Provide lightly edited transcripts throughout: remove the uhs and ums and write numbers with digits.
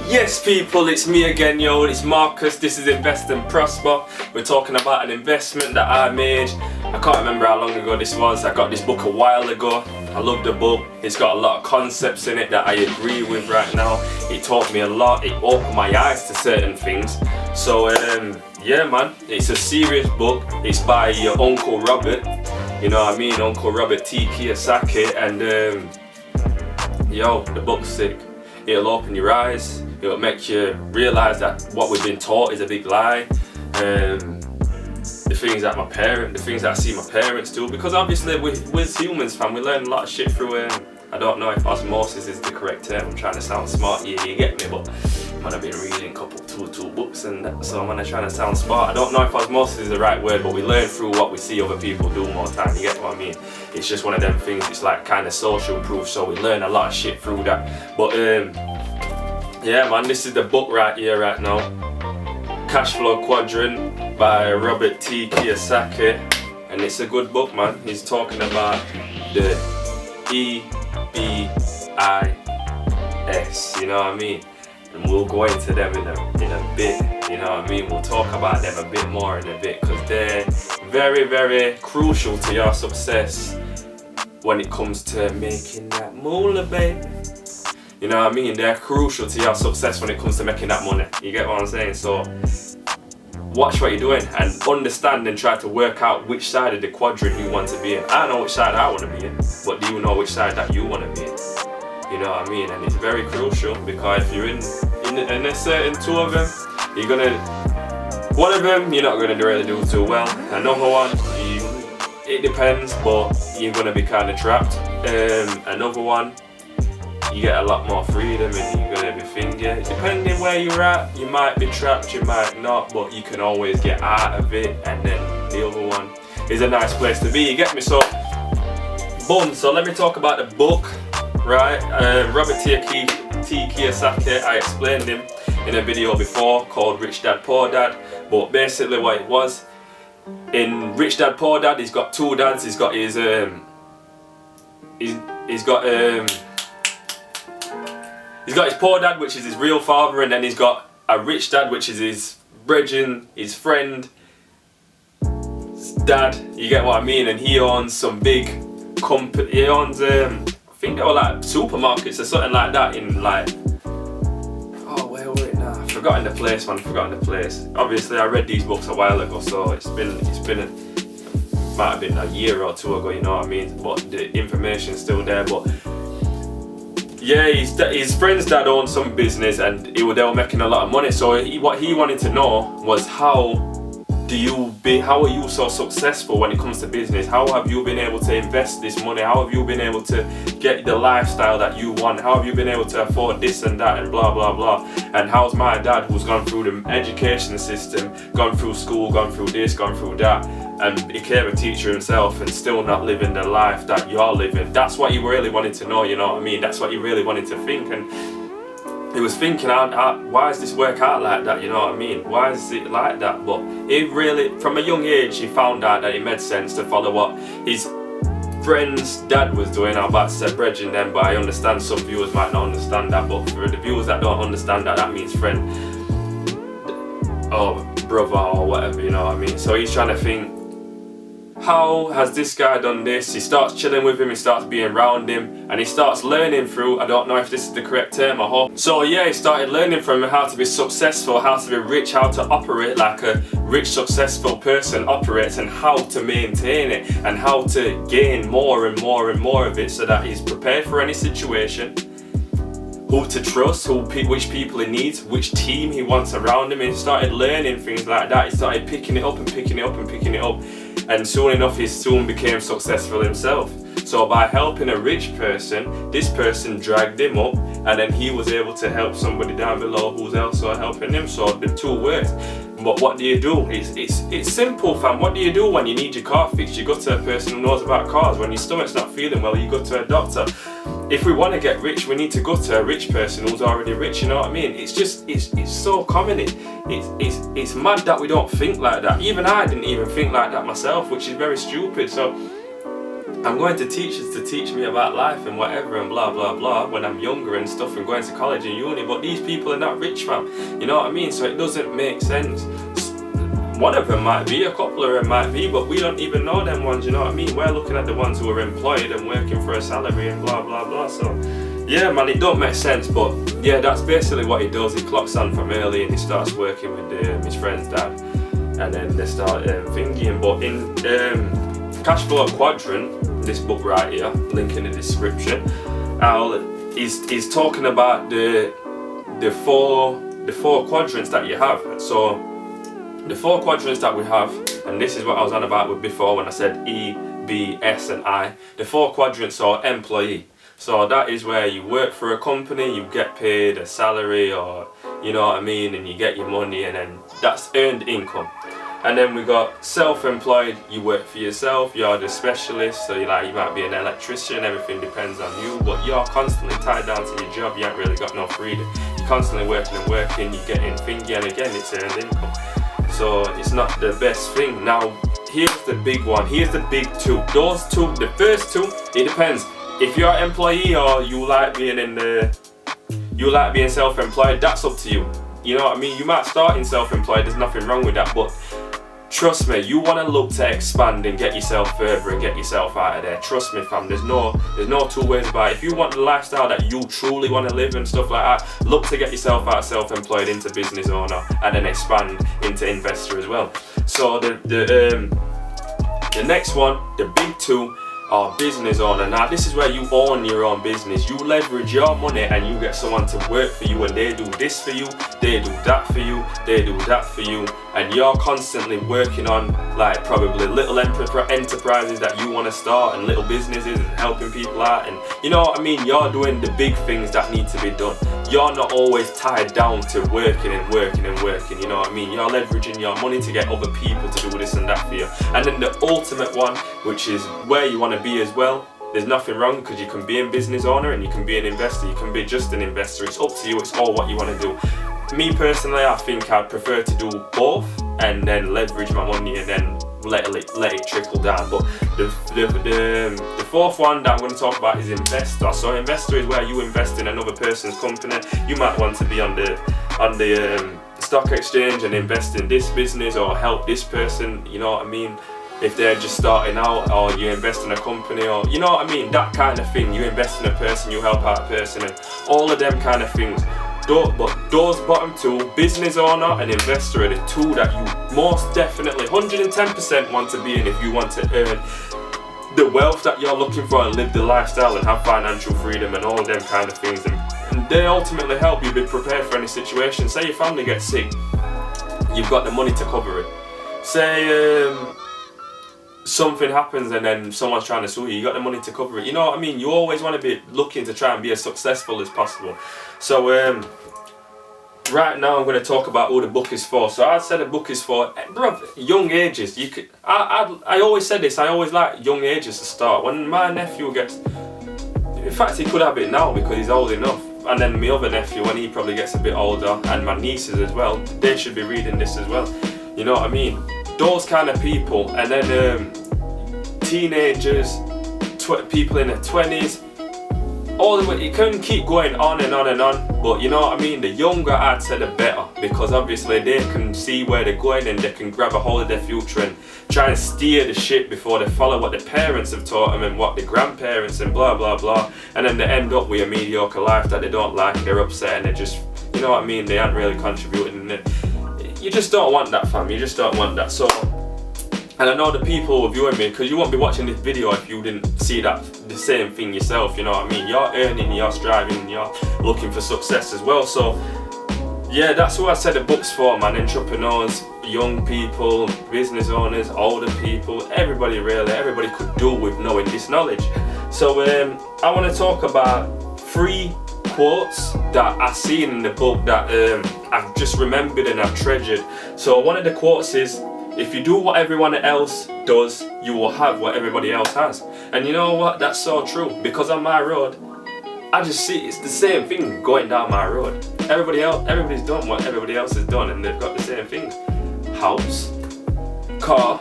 Yes people, it's me again, yo, it's Marcus. This is Invest and Prosper. We're talking about an investment that I made. I can't remember how long ago this was. I got this book a while ago. I love the book. It's got a lot of concepts in it that I agree with right now. It taught me a lot. It opened my eyes to certain things. So yeah man, it's a serious book. It's by your Uncle Robert. You know what I mean? Uncle Robert Kiyosaki. And yo, the book's sick. It'll open your eyes. It'll make you realise that what we've been taught is a big lie. The things that I see my parents do, because obviously we're humans, fam. We learn a lot of shit through. I don't know if osmosis is the correct term. I'm trying to sound smart here, you get me? But I've been reading two books, and that, so I'm trying to sound smart. I don't know if osmosis is the right word, but we learn through what we see other people do more time. You get what I mean? It's just one of them things. It's like kind of social proof. So we learn a lot of shit through that. But yeah, man, this is the book right here, right now. Cashflow Quadrant by Robert Kiyosaki, and it's a good book, man. He's talking about the EBIS, you know what I mean? And we'll go into them in a bit, you know what I mean? We'll talk about them a bit more in a bit, because they're very, very crucial to your success when it comes to making that moolah, baby. You know what I mean? They're crucial to your success when it comes to making that money. You get what I'm saying? So watch what you're doing and understand and try to work out which side of the quadrant you want to be in. I know which side I want to be in, but do you know which side that you want to be in? You know what I mean? And it's very crucial, because if you're in a certain two of them, one of them you're not gonna really do too well. Another one, it depends, but you're gonna be kind of trapped. Another one, you get a lot more freedom and you're gonna be thinking, depending where you're at, you might be trapped, you might not, but you can always get out of it. And then the other one is a nice place to be, you get me? So boom, so let me talk about the book, right? Robert Kiyosaki, I explained him in a video before called Rich Dad Poor Dad, but basically what it was, in Rich Dad Poor Dad, he's got two dads. He's got his He's got his poor dad, which is his real father, and then he's got a rich dad, which is his brethren, his friend, his dad. You get what I mean? And he owns some big company. He owns, I think they were like supermarkets or something like that in like, oh where were it now? I've forgotten the place, man. Forgotten the place. Obviously, I read these books a while ago, so might have been a year or two ago. You know what I mean? But the information's still there. But yeah, his friend's dad owned some business, and they were making a lot of money. So what he wanted to know was, how are you so successful when it comes to business? How have you been able to invest this money? How have you been able to get the lifestyle that you want? How have you been able to afford this and that and blah blah blah? And how's my dad, who's gone through the education system, gone through school, gone through this, gone through that, and became a teacher himself and still not living the life that you're living? That's what he really wanted to know, you know what I mean? That's what he really wanted to think. And he was thinking, why does this work out like that, you know what I mean? Why is it like that? But it really, from a young age, he found out that it made sense to follow what his friend's dad was doing. I'm about to say brethren then, but I understand some viewers might not understand that. But for the viewers that don't understand that, that means friend or brother or whatever, you know what I mean? So he's trying to think, how has this guy done this? He starts chilling with him, he starts being around him, and he starts learning through, I don't know if this is the correct term, I hope. So yeah, he started learning from him how to be successful, how to be rich, how to operate like a rich, successful person operates, and how to maintain it, and how to gain more and more and more of it, so that he's prepared for any situation, who to trust, which people he needs, which team he wants around him. And he started learning things like that. He started picking it up and picking it up and picking it up. And soon enough, he soon became successful himself. So by helping a rich person, this person dragged him up, and then he was able to help somebody down below who's also helping him. So the two works. But what do you do? It's simple, fam. What do you do when you need your car fixed? You go to a person who knows about cars. When your stomach's not feeling well, you go to a doctor. If we want to get rich, we need to go to a rich person who's already rich, you know what I mean? It's so common. It's mad that we don't think like that. Even I didn't even think like that myself, which is very stupid. So I'm going to teachers to teach me about life and whatever and blah blah blah when I'm younger and stuff and going to college and uni, but these people are not rich, fam. You know what I mean? So it doesn't make sense. One of them might be, a couple of them might be, but we don't even know them ones, you know what I mean? We're looking at the ones who are employed and working for a salary and blah blah blah. So yeah, man, it don't make sense, but yeah, that's basically what he does. He clocks on from early and he starts working with his friend's dad, and then they start thinking. But in Cashflow Quadrant, this book right here, link in the description, he's talking about the four quadrants that you have. So the four quadrants that we have, and this is what I was on about with before when I said E, B, S and I. The four quadrants are employee. So that is where you work for a company, you get paid a salary, or you know what I mean, and you get your money, and then that's earned income. And then we got self-employed, you work for yourself, you're the specialist, so you might be an electrician, everything depends on you, but you're constantly tied down to your job, you ain't really got no freedom. You're constantly working and working, you're getting thingy, and again it's earned income. So it's not the best thing. Now here's the big one, here's the big two. Those two, the first two, it depends. If you're an employee or you like being self-employed, that's up to you. You know what I mean? You might start in self-employed, there's nothing wrong with that, but trust me, you want to look to expand and get yourself further and get yourself out of there. Trust me, fam, there's no two ways about it. If you want the lifestyle that you truly want to live and stuff like that, look to get yourself out of self-employed into business owner and then expand into investor as well. So the next one, the big two, are business owner. Now this is where you own your own business. You leverage your money and you get someone to work for you, and they do this for you, they do that for you, they do that for you, and you're constantly working on like probably little enterprises that you want to start and little businesses and helping people out, and you know what I mean, you're doing the big things that need to be done. You're not always tied down to working and working and working, you know what I mean? You're leveraging your money to get other people to do this and that for you. And then the ultimate one, which is where you want to be as well, there's nothing wrong, because you can be a business owner and you can be an investor, you can be just an investor. It's up to you, it's all what you want to do. Me personally, I think I'd prefer to do both and then leverage my money and then let it trickle down. But the fourth one that I'm going to talk about is investor. So investor is where you invest in another person's company. You might want to be on the stock exchange and invest in this business or help this person, you know what I mean, if they're just starting out, or you invest in a company, or you know what I mean, that kind of thing. You invest in a person, you help out a person, and all of them kind of things. But those bottom two, business owner and investor, are the two that you most definitely 110% want to be in if you want to earn the wealth that you're looking for and live the lifestyle and have financial freedom and all them kind of things. And they ultimately help you be prepared for any situation. Say your family gets sick, you've got the money to cover it. Say something happens and then someone's trying to sue you, you got the money to cover it. You know what I mean? You always want to be looking to try and be as successful as possible. So right now I'm going to talk about who the book is for. So I'd say the book is for young ages. You could, I always said this, I always like young ages to start. When my nephew gets, in fact he could have it now because he's old enough, and then my other nephew when he probably gets a bit older, and my nieces as well, they should be reading this as well. You know what I mean? Those kind of people. And then teenagers, people in their 20s, all the way, it can keep going on and on and on, but you know what I mean, the younger I'd say the better, because obviously they can see where they're going and they can grab a hold of their future and try and steer the ship before they follow what their parents have taught them and what the grandparents and blah blah blah, and then they end up with a mediocre life that they don't like, they're upset, and they just, you know what I mean, they aren't really contributing. You just don't want that, fam, you just don't want that. So, and I know the people who are viewing me, because you won't be watching this video if you didn't see that the same thing yourself, you know what I mean? You're earning, you're striving, you're looking for success as well. So yeah, that's who I said the book's for, man. Entrepreneurs, young people, business owners, older people, everybody really, everybody could do with knowing this knowledge. So I want to talk about 3 quotes that I've seen in the book that I've just remembered and I've treasured. So one of the quotes is, if you do what everyone else does, you will have what everybody else has. And you know what? That's so true. Because on my road, I just see it's the same thing going down my road. Everybody's done what everybody else has done, and they've got the same things. House, car,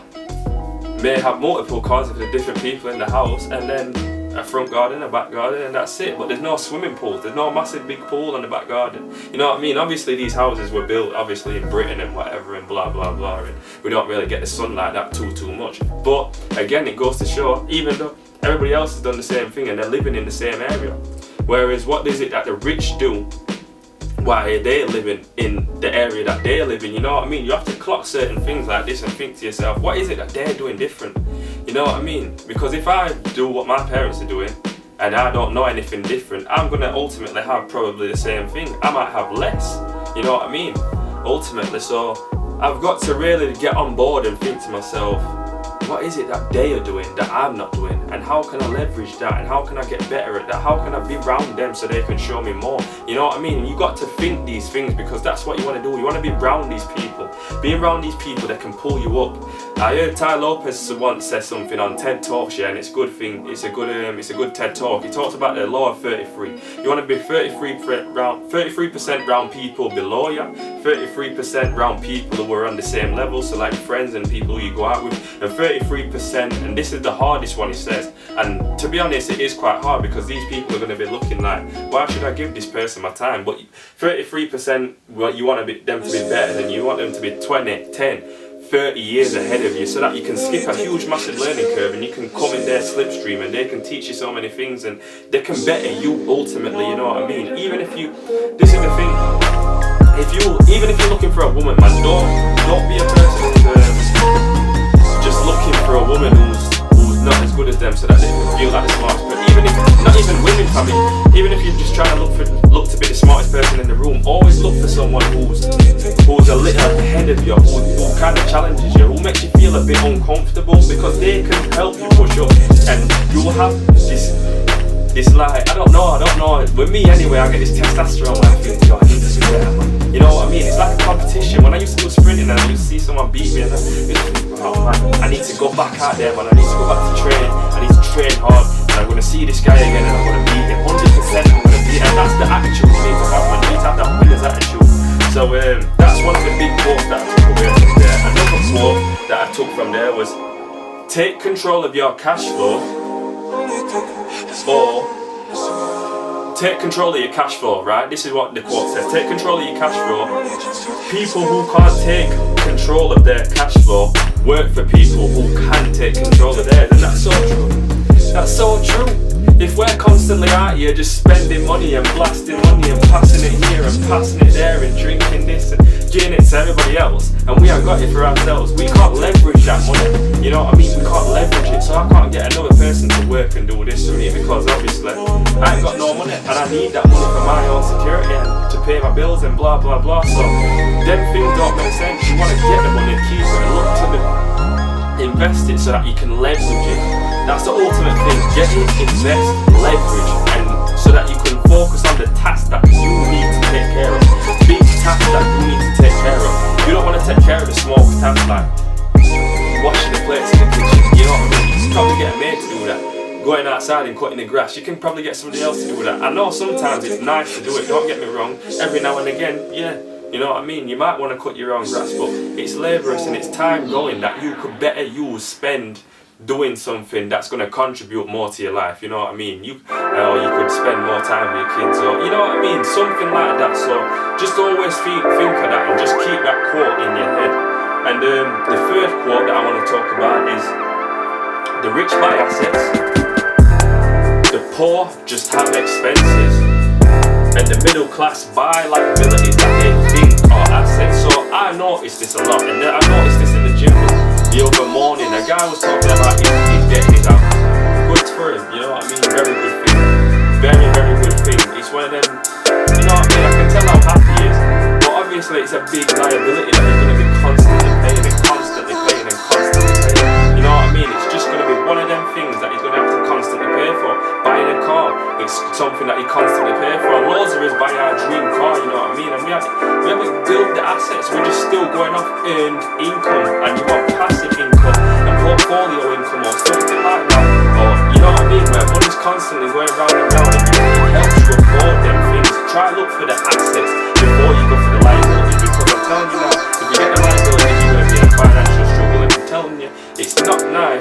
may have multiple cars if there's different people in the house, and then a front garden, a back garden, and that's it. But there's no swimming pool, there's no massive big pool on the back garden. You know what I mean? Obviously these houses were built obviously in Britain and whatever and blah blah blah, and we don't really get the sun like that too much. But again, it goes to show, even though everybody else has done the same thing and they're living in the same area, whereas what is it that the rich do? Why they're living in the area that they're living, you know what I mean? You have to clock certain things like this and think to yourself, what is it that they're doing different? You know what I mean? Because if I do what my parents are doing and I don't know anything different, I'm gonna ultimately have probably the same thing. I might have less, you know what I mean? Ultimately, so I've got to really get on board and think to myself, what is it that they are doing that I'm not doing, and how can I leverage that, and how can I get better at that, how can I be around them so they can show me more, you know what I mean? You got to think these things, because that's what you want to do. You want to be around these people, that can pull you up. I heard Ty Lopez once say something on TED Talks, yeah, and it's a good thing, it's a good TED Talk. He talks about the law of 33. You want to be 33% around people below you, 33% around people who are on the same level, so like friends and people who you go out with, and 33%, and this is the hardest one, he says, and to be honest it is quite hard, because these people are going to be looking like, why should I give this person my time? But 33%, well, you want them to be better than you, want them to be 20, 10, 30 years ahead of you, so that you can skip a huge massive learning curve and you can come in their slipstream and they can teach you so many things and they can better you ultimately, you know what I mean? Even if you, this is the thing, even if you're looking for a woman, man, don't be a person who's just looking for a woman who's not as good as them so that they can feel like the smartest person. Even if, not even women, I mean, even if you're just trying to look to be the smartest person in the room, always look for someone who's a little ahead of you, who kind of challenges you, who makes you feel a bit uncomfortable, because they can help you push up, and you will have this like, I don't know, with me anyway, I get this testosterone when I think, yo, I need to do better, man. You know what I mean? It's like a competition. When I used to do sprinting and I used to see someone beat me, and I used to think, oh man, I need to go back out there, man. I need to go back to training. I need to train hard, and I'm going to see this guy again, and I'm going to beat him 100%. I'm going to beat him, and that's the attitude you need to have, man. You need to have that winner's attitude. So that's one of the big quotes that I took away from there. Another quote that I took from there was, take control of your cash flow, or take control of your cash flow, right? This is what the quote says. Take control of your cash flow. People who can't take control of their cash flow work for people who can take control of theirs. And that's so true. That's so true. If we're constantly out here just spending money and blasting money and passing it here and passing it there and drinking this and giving it to everybody else, and we haven't got it for ourselves, we can't leverage that money. You know what I mean? We can't leverage it. So I can't get another person to work and do this for me, because obviously I ain't got no money and I need that money for my own security and to pay my bills and blah blah blah. So them things don't make sense. You want to get the money, keep it, and look to invest it so that you can leverage it. That's the ultimate thing. Get it, invest, leverage, and so that you can focus on the tasks that you need to take care of. Big tasks that you need to take care of. You don't want to take care of the small tasks like washing the plates in the kitchen. You know what I mean? You can probably get a maid to do that. Going outside and cutting the grass, you can probably get somebody else to do that. I know sometimes it's nice to do it, don't get me wrong. Every now and again, yeah. You know what I mean? You might want to cut your own grass, but it's laborious and it's time going that you could better spend doing something that's going to contribute more to your life. You know what I mean? You could spend more time with your kids, or you know what I mean? Something like that. So just always think of that and just keep that quote in your head. And the third quote that I want to talk about is, the rich buy assets, the poor just have expenses, and the middle class buy liabilities that they think are assets. So I noticed this a lot, and I noticed this in the gym the other morning. A guy was talking about he's getting his house. Good for him, you know what I mean? Very good thing. Very, very good thing. It's one of them, you know what I mean? I can tell how happy he is, but obviously it's a big liability that he's going to be constantly paying and constantly paying and constantly paying. You know what I mean? It's just going to be one of them things that he's going to have to constantly pay for. Buying a car, it's something that he constantly pay for. And loads of us buy our dream car, you know what I mean? And we haven't built the assets, we're just still going off earned income, and you want passive income and portfolio income or something like that. Or, you know what I mean? Where money's constantly going round and round, and it helps you afford them things. Try look for the assets before you go for the liabilities, because I'm telling you now, if you get the liabilities, you're going to be in financial struggle. And I'm telling you, it's not nice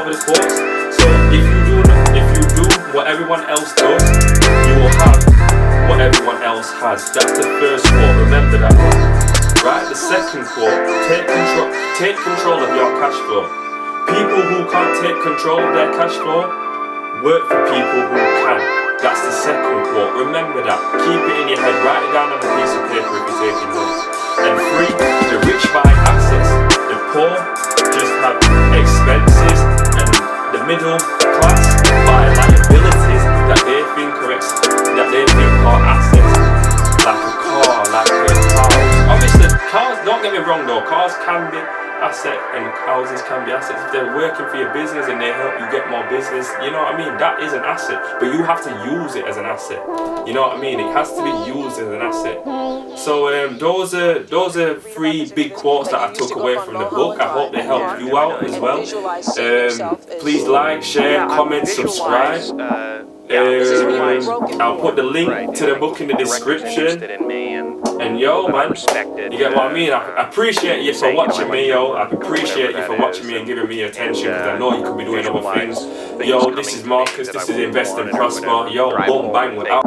over the quotes. So if you do what everyone else does, you will have what everyone else has. That's the first quote. Remember that one. Right? The second quote, take control of your cash flow. People who can't take control of their cash flow work for people who can. That's the second quote. Remember that. Keep it in your head. Write it down on a piece of paper if you're taking notes. And 3, the rich buy assets. The poor just have expenses, and the middle class buy liabilities that they think are assets. Like a car, like a house. Obviously, cars, don't get me wrong though, cars can be asset and houses can be assets if they're working for your business and they help you get more business. You know what I mean? That is an asset, but you have to use it as an asset. You know what I mean? It has to be used as an asset. So those are 3 big quotes that I took away from the book. I hope they help you out as well. Please like, share, comment, subscribe. I'll put the link to the book in the description. And yo, man, you get what I mean? I appreciate you for watching me, yo. I appreciate you for watching me and giving me attention, because I know you could be doing other things. Yo, this is Marcus. This is Invest and Prosper. Yo, boom, bang, we're out.